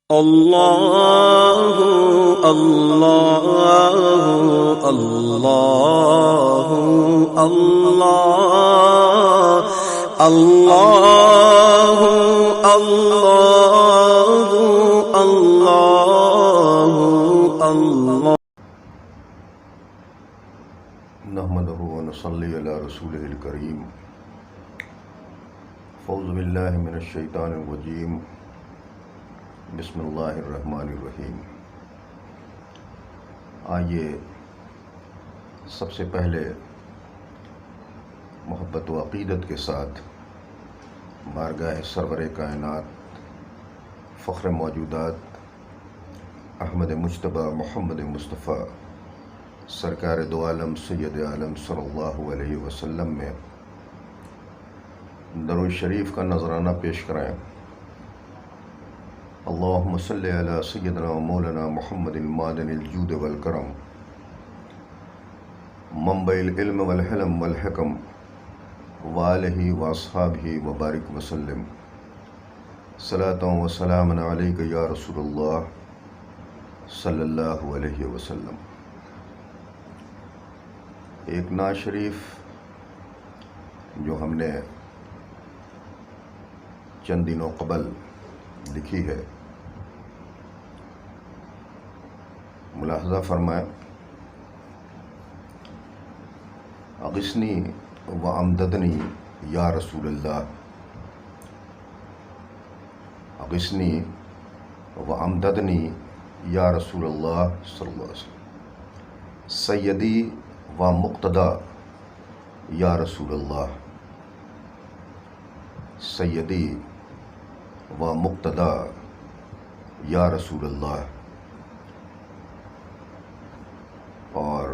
اللہ اللہ اللہ اللہ اللہ اللہ اللہ اللہ نحمده ونصلي على رسوله الكريم فاعوذ بالله من الشیطان الرجیم بسم اللہ الرحمن الرحیم۔ آئیے سب سے پہلے محبت و عقیدت کے ساتھ بارگاہ سرور کائنات فخر موجودات احمد مجتبی محمد مصطفیٰ سرکار دو عالم سید عالم صلی اللہ علیہ وسلم میں درود شریف کا نذرانہ پیش کرائیں۔ اللہم صلی علی سیدنا و مولانا محمد المعدن الجود والکرم منبع العلم والحلم والحکم وآلہ واصحابہ وبارک وسلم صلاۃ و سلام علیک یا رسول اللہ صلی اللہ علیہ وسلم۔ ایک نعت شریف جو ہم نے چند دنوں قبل لکھی ہے، ملاحظہ فرمائیں۔ اغثنی و امددنی یا رسول اللہ، اغثنی و امددنی یا رسول اللہ صلی اللہ علیہ وسلم، سیدی و مقتدا یا رسول اللہ، سیدی و مقتدا یا رسول اللہ، اور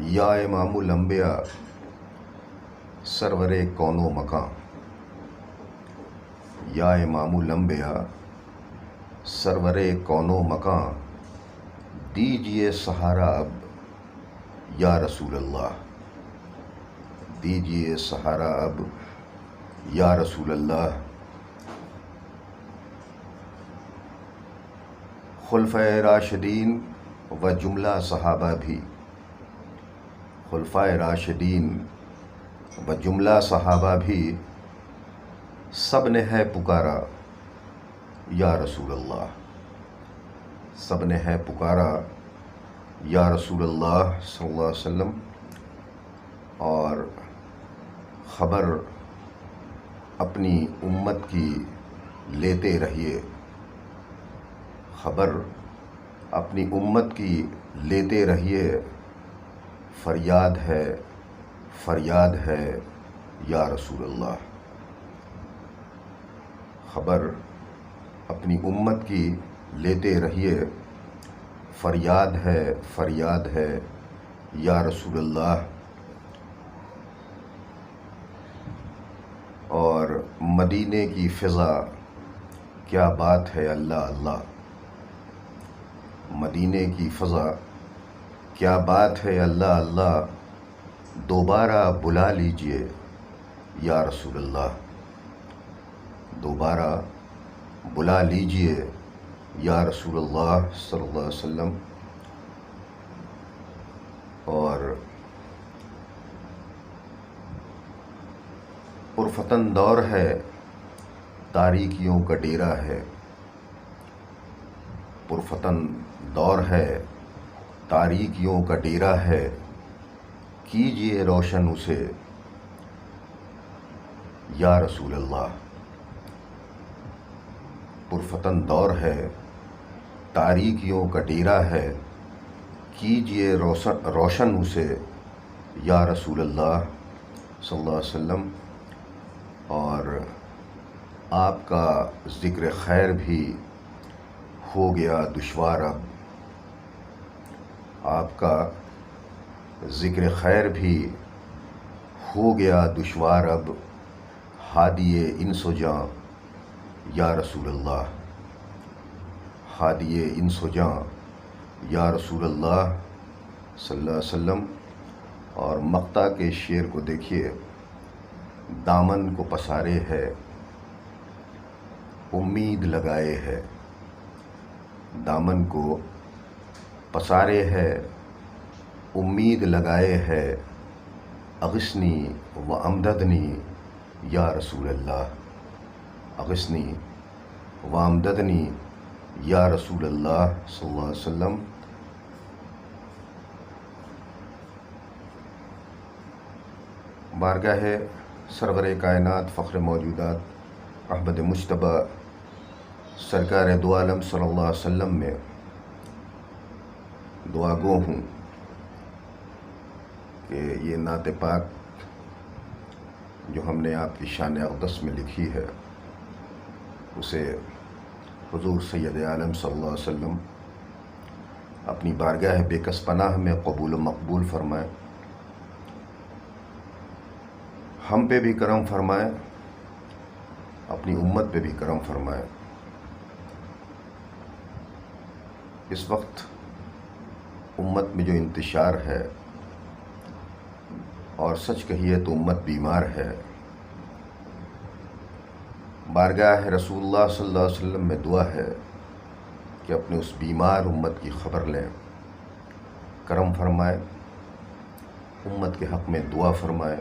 یا امام الانبیاء سرور کون و مکان، یا امام الانبیاء سرور کون و مکان، دیجئے سہارا اب یا رسول اللہ، دیجئے سہارا اب یا رسول اللہ۔ خلفائے راشدین و جملہ صحابہ بھی، خلفائے راشدین و جملہ صحابہ بھی سب نے ہے پکارا یا رسول اللہ، سب نے ہے پکارا یا رسول اللہ صلی اللہ علیہ وسلم، اور خبر اپنی امت کی لیتے رہیے، خبر اپنی امت کی لیتے رہیے، فریاد ہے یا رسول اللہ، خبر اپنی امت کی لیتے رہیے، فریاد ہے یا رسول اللہ۔ اور مدینے کی فضا کیا بات ہے اللہ اللہ، مدینے کی فضا کیا بات ہے اللہ اللہ، دوبارہ بلا لیجئے یا رسول اللہ، دوبارہ بلا لیجئے یا رسول اللہ صلی اللہ علیہ وسلم۔ اور پرفتن دور ہے، تاریکیوں کا ڈیرا ہے، پرفتن دور ہے، تاریکیوں کا ڈیرا ہے، کیجئے روشن اسے یا رسول اللہ۔ پرفتن دور ہے، تاریکیوں کا ڈیرا ہے، کیجئے روشن اسے یا رسول اللہ صلی اللہ علیہ وسلم۔ اور آپ کا ذکر خیر بھی ہو گیا دشوار اب، آپ کا ذکر خیر بھی ہو گیا دشوار اب، ہادی انس و جاں یا رسول اللہ، ہادی انس و جاں یا رسول اللہ صلی اللہ علیہ وسلم۔ اور مقطع کے شعر کو دیکھیے، دامن کو پسارے ہے امید لگائے ہے، دامن کو پسارے ہے، امید لگائے ہے، اغثنی و امددنی یا رسول اللہ، اغثنی و امددنی یا رسول اللہ صلی اللہ علیہ وسلم۔ بارگاہ سرور کائنات فخر موجودات احمد مجتبی سرکار دو عالم صلی اللہ علیہ وسلم میں دعا گو ہوں کہ یہ نعت پاک جو ہم نے آپ کی شان اقدس میں لکھی ہے اسے حضور سید عالم صلی اللہ علیہ وسلم اپنی بارگاہ بے کس پناہ میں قبول و مقبول فرمائیں، ہم پہ بھی کرم فرمائیں، اپنی امت پہ بھی کرم فرمائیں۔ اس وقت امت میں جو انتشار ہے، اور سچ کہیے تو امت بیمار ہے، بارگاہ رسول اللہ صلی اللہ علیہ وسلم میں دعا ہے کہ اپنے اس بیمار امت کی خبر لیں، کرم فرمائیں، امت کے حق میں دعا فرمائیں،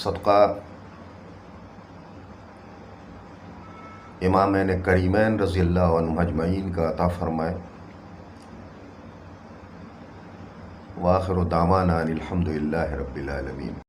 صدقہ امامین کریمین رضی اللہ عنہم اجمعین کا عطا فرمائیں۔ وآخر دعوانا ان الحمد للہ رب العالمین۔